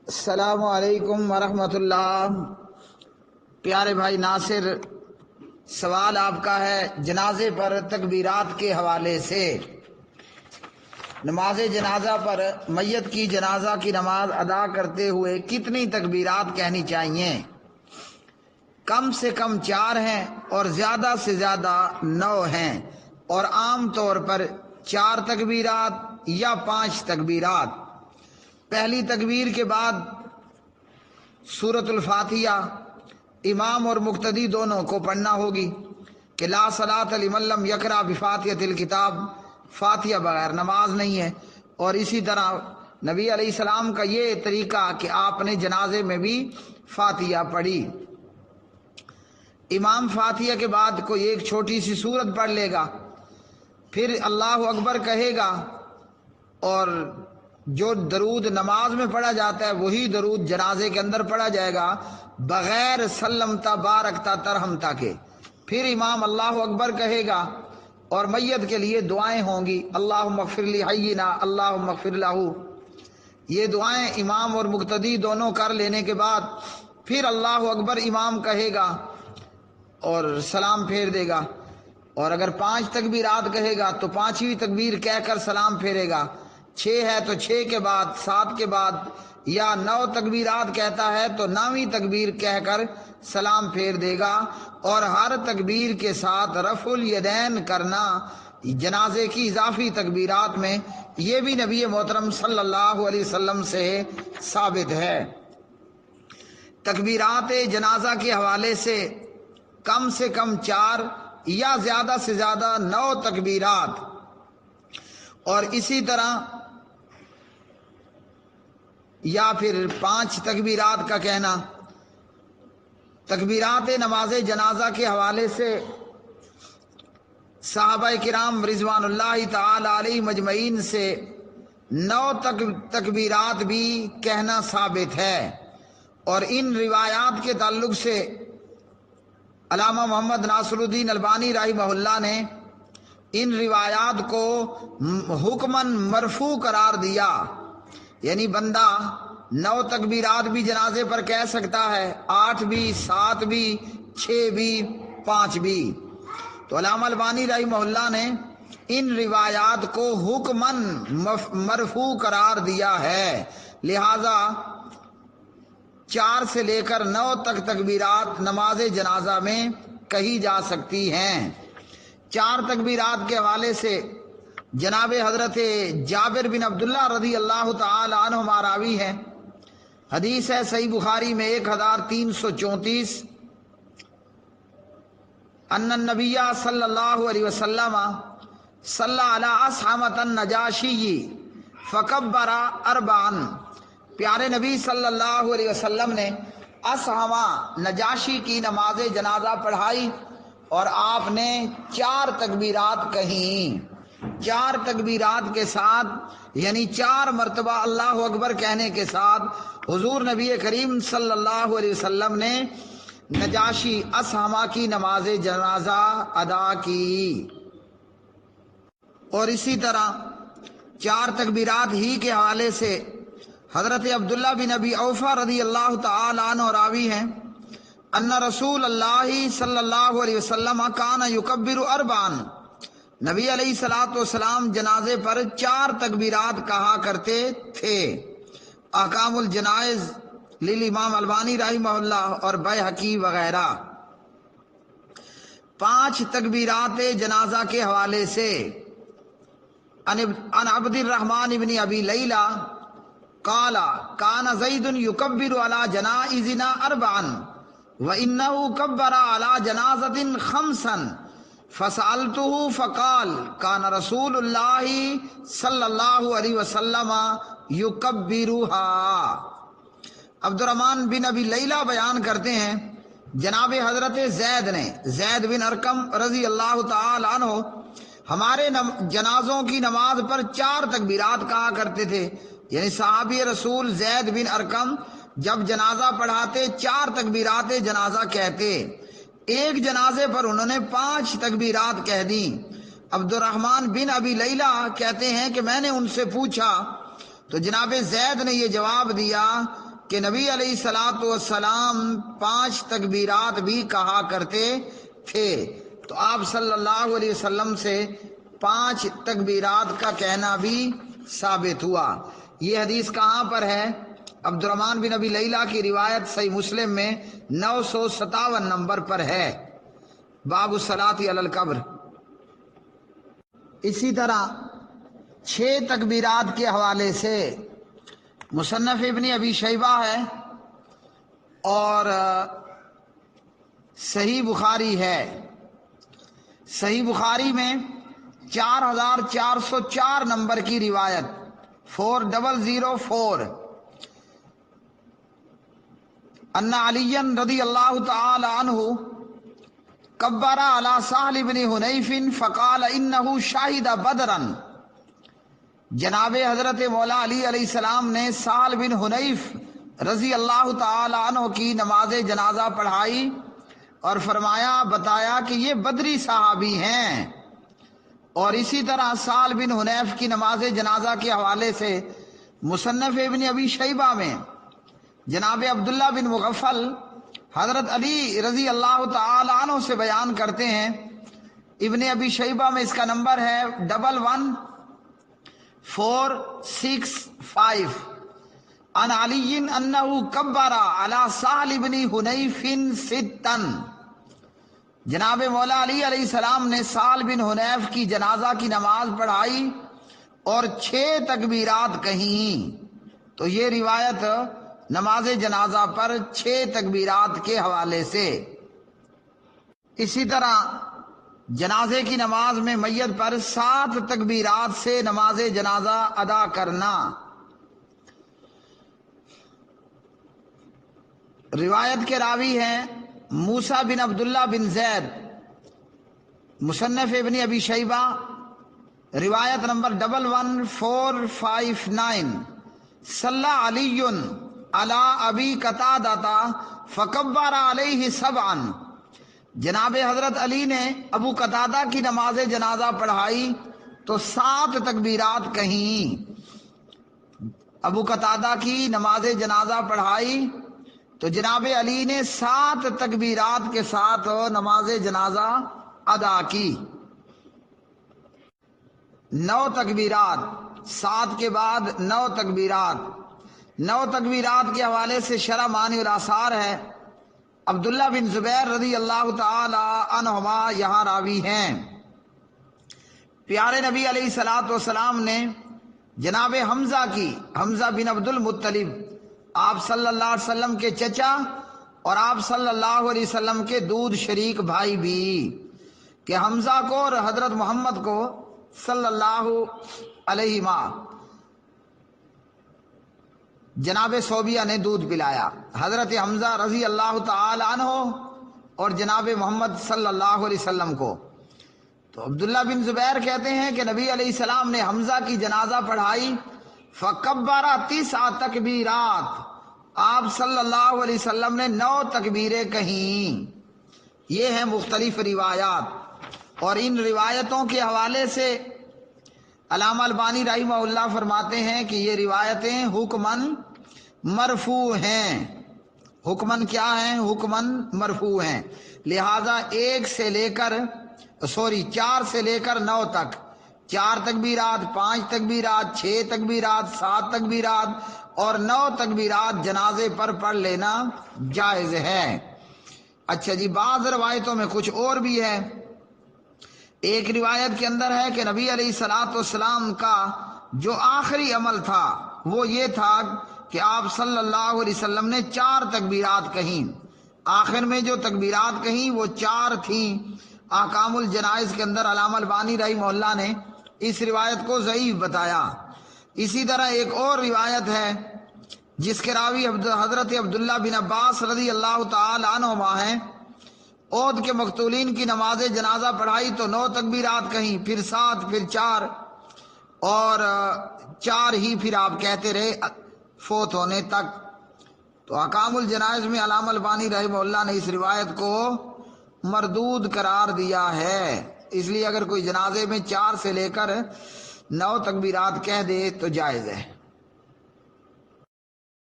السلام علیکم ورحمۃ اللہ۔ پیارے بھائی ناصر، سوال آپ کا ہے جنازے پر تکبیرات کے حوالے سے۔ نماز جنازہ پر میت کی جنازہ کی نماز ادا کرتے ہوئے کتنی تکبیرات کہنی چاہیے؟ کم سے کم 4 ہیں اور زیادہ سے زیادہ 9 ہیں، اور عام طور پر 4 تکبیرات یا 5 تکبیرات۔ پہلی تکبیر کے بعد سورۃ الفاتحہ امام اور مقتدی دونوں کو پڑھنا ہوگی کہ لا صلاۃ لمن لم یقرأ بفاتحۃ الکتاب، فاتحہ بغیر نماز نہیں ہے۔ اور اسی طرح نبی علیہ السلام کا یہ طریقہ کہ آپ نے جنازے میں بھی فاتحہ پڑھی۔ امام فاتحہ کے بعد کوئی ایک چھوٹی سی سورت پڑھ لے گا، پھر اللہ اکبر کہے گا، اور جو درود نماز میں پڑھا جاتا ہے وہی درود جنازے کے اندر پڑھا جائے گا بغیر سلمتا بارکتا ترحمتا کے۔ پھر امام اللہ اکبر کہے گا اور میت کے لیے دعائیں ہوں گی، اللہم اغفر لحینا، اللہم اغفر لہو۔ یہ دعائیں امام اور مقتدی دونوں کر لینے کے بعد پھر اللہ اکبر امام کہے گا اور سلام پھیر دے گا، اور اگر 5 تکبیرات کہے گا تو 5ویں تکبیر کہہ کر سلام پھیرے گا۔ 6 ہے تو 6 کے بعد، 7 کے بعد، یا 9 تکبیرات کہتا ہے تو 9ویں تکبیر کہہ کر سلام پھیر دے گا۔ اور ہر تکبیر کے ساتھ رفع الیدین کرنا جنازے کی اضافی تکبیرات میں، یہ بھی نبی محترم صلی اللہ علیہ وسلم سے ثابت ہے۔ تکبیرات جنازہ کے حوالے سے کم 4 یا زیادہ سے زیادہ 9 تکبیرات، اور اسی طرح یا پھر 5 تکبیرات کا کہنا۔ تکبیرات نماز جنازہ کے حوالے سے صحابہ کرام رضوان اللہ تعالی علیہ مجمعین سے 9 تکبیرات بھی کہنا ثابت ہے، اور ان روایات کے تعلق سے علامہ محمد ناصر الدین البانی رحمہ اللہ نے ان روایات کو حکماً مرفوع قرار دیا، یعنی بندہ 9 تکبیرات بھی جنازے پر کہہ سکتا ہے، 8 بھی، 7 بھی، 6 بھی، 5 بھی۔ تو علامہ البانی رحمہ اللہ نے ان روایات کو حکماً مرفوع قرار دیا ہے، لہذا 4 سے لے کر 9 تک تکبیرات نماز جنازہ میں کہی جا سکتی ہیں۔ 4 تکبیرات کے حوالے سے جناب حضرت جابر بن عبداللہ رضی اللہ تعالی عنہما راوی ہے، حدیث ہے صحیح بخاری میں 1334، ان النبی صلی اللہ علیہ وسلم صلی علی اصحمۃ النجاشی فکبر 4۔ پیارے نبی صلی اللہ علیہ وسلم نے اصحمہ نجاشی کی نماز جنازہ پڑھائی اور آپ نے 4 تکبیرات کہیں۔ 4 تکبیرات کے ساتھ، یعنی 4 مرتبہ اللہ اکبر کہنے کے ساتھ حضور نبی کریم صلی اللہ علیہ وسلم نے نجاشی اصحمہ کی نماز جنازہ ادا کی۔ اور اسی طرح 4 تکبیرات ہی کے حوالے سے حضرت عبداللہ بن ابی اوفا رضی اللہ تعالی عنہ راوی ہیں، ان رسول اللہ صلی اللہ علیہ وسلم کان یکبر 4۔ نبی علیہ الصلوۃ والسلام جنازے پر 4 تکبیرات کہا کرتے تھے۔ احکام الجنائز للامام البانی رحمہ اللہ اور بیہقی وغیرہ۔ 5 تکبیرات جنازہ کے حوالے سے ان عبد الرحمن بن ابی لیلہ قال کان زید یکبر علی جنائزنا 4 وانه کبر علی جنازۃ 5 فسألته فقال کان رسول اللہ صلی اللہ علیہ وسلم یکبرها۔ عبد الرحمن بن ابی لیلہ بیان کرتے ہیں جناب حضرت زید بن ارقم رضی اللہ تعالی عنہ ہمارے جنازوں کی نماز پر 4 تکبیرات کہا کرتے تھے، یعنی صحابی رسول زید بن ارقم جب جنازہ پڑھاتے 4 تکبیرات جنازہ کہتے۔ ایک جنازے پر انہوں نے 5 تکبیرات کہہ دیں۔ عبد الرحمن بن ابی لیلہ کہتے ہیں کہ میں نے ان سے پوچھا تو جناب زید نے یہ جواب دیا کہ نبی علیہ الصلوۃ والسلام 5 تکبیرات بھی کہا کرتے تھے، تو آپ صلی اللہ علیہ وسلم سے 5 تکبیرات کا کہنا بھی ثابت ہوا۔ یہ حدیث کہاں پر ہے؟ عبد الرحمن بن ابی لیلہ کی روایت صحیح مسلم میں 957 نمبر پر ہے، باب الصلاۃ علی القبر۔ اسی طرح 6 تکبیرات کے حوالے سے مصنف ابن ابی شیبہ ہے اور صحیح بخاری ہے۔ صحیح بخاری میں 4404 نمبر کی روایت 4004 ان علی رضی اللہ تعالی عنہ کبر علی سہل بن حنیف فقال انہ شاہد بدرا، جناب حضرت مولا علی علیہ السلام نے سہل بن حنیف رضی اللہ تعالی عنہ کی نماز جنازہ پڑھائی اور فرمایا، بتایا کہ یہ بدری صحابی ہیں۔ اور اسی طرح سہل بن حنیف کی نماز جنازہ کے حوالے سے مصنف ابن ابی شیبہ میں جناب عبداللہ بن مغفل حضرت علی رضی اللہ تعالی عنہ سے بیان کرتے ہیں، ابن ابی شیبہ میں اس کا نمبر ہے 11465 عن علی انہ کبر علی سہل بن حنیف 6، جناب مولا علی علیہ السلام نے سہل بن حنیف کی جنازہ کی نماز پڑھائی اور 6 تکبیرات کہیں۔ تو یہ روایت نماز جنازہ پر 6 تکبیرات کے حوالے سے۔ اسی طرح جنازے کی نماز میں میت پر 7 تکبیرات سے نماز جنازہ ادا کرنا۔ روایت کے راوی ہیں موسیٰ بن عبداللہ بن زید، مصنف ابن ابی شیبہ، روایت نمبر 11459 صلی علی علی ابی قتادہ فکبر علیہ 7، جناب حضرت علی نے ابو قتادہ کی نماز جنازہ پڑھائی تو 7 تکبیرات کہیں۔ ابو قتادہ کی نماز جنازہ پڑھائی تو جناب علی نے 7 تکبیرات کے ساتھ نماز جنازہ ادا کی۔ 9 تکبیرات، 7 کے بعد 9 تکبیرات۔ 9 تکبیرات کے حوالے سے شرح معنی الآثار ہے، عبداللہ بن زبیر رضی اللہ تعالی عنہما یہاں راوی ہیں۔ پیارے نبی علیہ الصلوۃ والسلام نے جناب حمزہ بن عبد المطلب، آپ صلی اللہ علیہ وسلم کے چچا اور آپ صلی اللہ علیہ وسلم کے دودھ شریک بھائی بھی، کہ حمزہ کو اور حضرت محمد کو صلی اللہ علیہ وسلم جناب صوبیہ نے دودھ پلایا، حضرت حمزہ رضی اللہ تعالی عنہ اور جناب محمد صلی اللہ علیہ وسلم کو۔ تو عبداللہ بن زبیر کہتے ہیں کہ نبی علیہ السلام نے حمزہ کی جنازہ پڑھائی، فکبر 9 تکبیرات، آپ صلی اللہ علیہ وسلم نے 9 تکبیریں کہیں۔ یہ ہیں مختلف روایات، اور ان روایتوں کے حوالے سے علامہ البانی رحمہ اللہ فرماتے ہیں کہ یہ روایتیں حکماً مرفوع ہیں۔ حکماً کیا ہیں؟ حکماً مرفوع ہیں، لہذا 4 سے لے کر 9 تک 4 تکبیرات، 5 تکبیرات، 6 تکبیرات، 7 تکبیرات اور 9 تکبیرات جنازے پر پڑھ لینا جائز ہے۔ اچھا جی، بعض روایتوں میں کچھ اور بھی ہے۔ ایک روایت کے اندر ہے کہ نبی علیہ الصلوۃ والسلام کا جو آخری عمل تھا وہ یہ تھا کہ آپ صلی اللہ علیہ وسلم نے 4 تکبیرات کہیں۔ آخر میں جو تکبیرات کہیں وہ 4 تھیں۔ احکام الجنائز کے اندر علامہ البانی رحمہ اللہ نے اس روایت کو ضعیف بتایا۔ اسی طرح ایک اور روایت ہے جس کے راوی حضرت عبداللہ بن عباس رضی اللہ تعالی عنہما ہیں، عہد کے مقتولین کی نماز جنازہ پڑھائی تو 9 تکبیرات کہیں، پھر 7، پھر 4 اور 4 ہی پھر آپ کہتے رہے فوت ہونے تک۔ تو احکام الجنائز میں علامہ البانی رحمہ اللہ نے اس روایت کو مردود قرار دیا ہے۔ اس لیے اگر کوئی جنازے میں 4 سے لے کر 9 تکبیرات کہہ دے تو جائز ہے۔